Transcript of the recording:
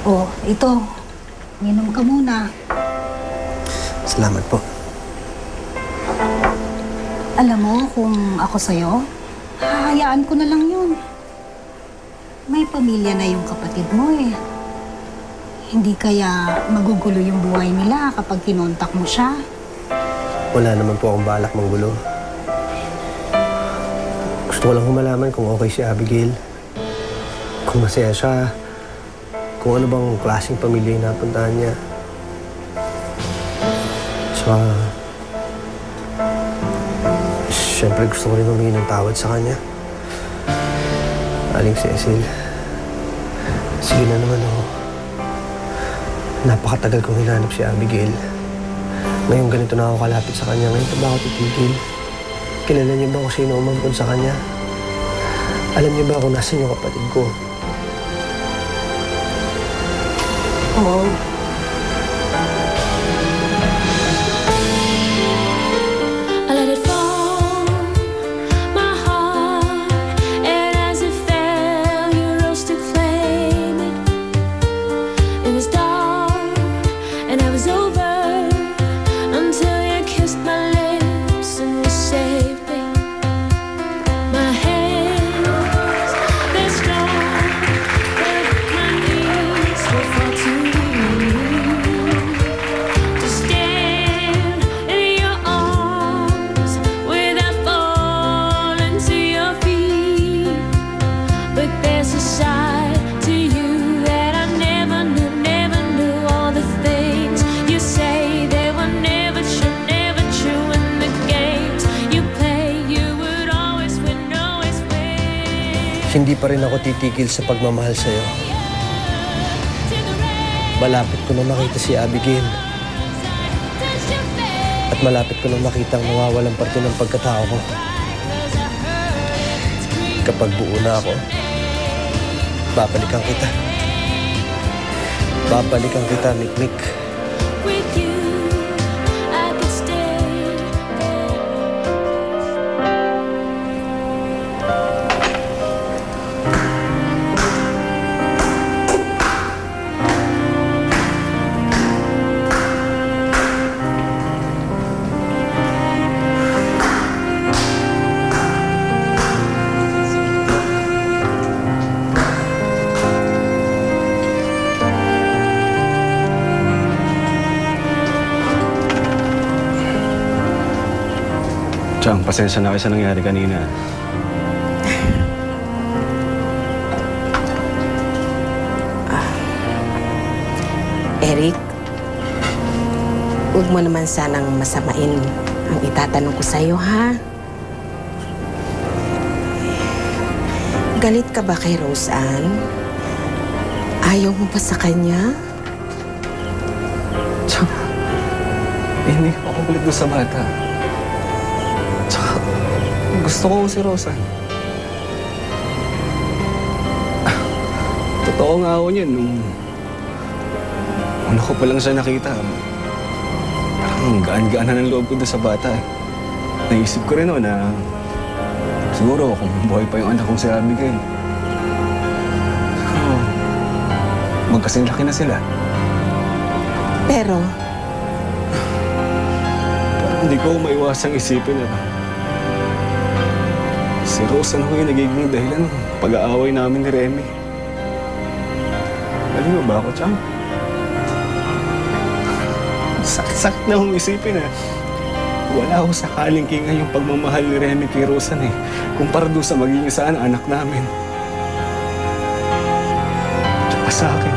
Oh, ito. Minom ka muna. Salamat po. Alam mo, kung ako sa'yo, hahayaan ko na lang yun. May pamilya na yung kapatid mo eh. Hindi kaya magugulo yung buhay nila kapag kinontak mo siya? Wala naman po akong balak manggulo. Gusto ko lang humalaman kung okay si Abigail. Kung masaya siya. Kung ano bang klaseng pamilya yung napuntahan niya. Saka, siyempre gusto ko rin humingi ng tawad sa kanya. Aling Cecil. Sige na naman ako. Napakatagal kong hinanap si Abigail. Ngayon ganito na ako kalapit sa kanya. Ngayon pa ba ako titigil? Kilala niyo ba kung sino umampun sa kanya? Alam niyo ba kung nasan yung kapatid ko? Oo. Hindi pa rin ako titigil sa pagmamahal sa'yo. Malapit ko na makita si Abigail. At malapit ko na makita ang nawawalang parte ng pagkatao ko. Kapag buo na ako, babalikan kita. Babalikan kita, Mikmik. Chang, pasensya na kayo sa nangyari kanina. Eric, huwag mo naman sanang masamain ang itatanong ko sa'yo, ha? Galit ka ba kay Roseanne? Ayaw mo ba sa kanya? Chang, hindi ako galit doon sa bata. Gusto ko si Roseanne. Totoo nga ako niyan. Nung una ko pa lang siya nakita, parang gaan-gaan na ng loob ko doon sa bata. Naisip ko rin na siguro kung buhay pa yung anak kong si Abigail. So, magkasinlaki na sila. Pero hindi ko maiwasang isipin na si Roseanne ho yung nagiging dahilan ng pag-aaway namin ni Remy. Mali mo ba ako, Chang? Sakit-sakit na akong isipin wala akong sakaling kinga yung pagmamahal ni Remy kay Roseanne kumpara doon sa magiging saan anak namin. Tsaka sa akin.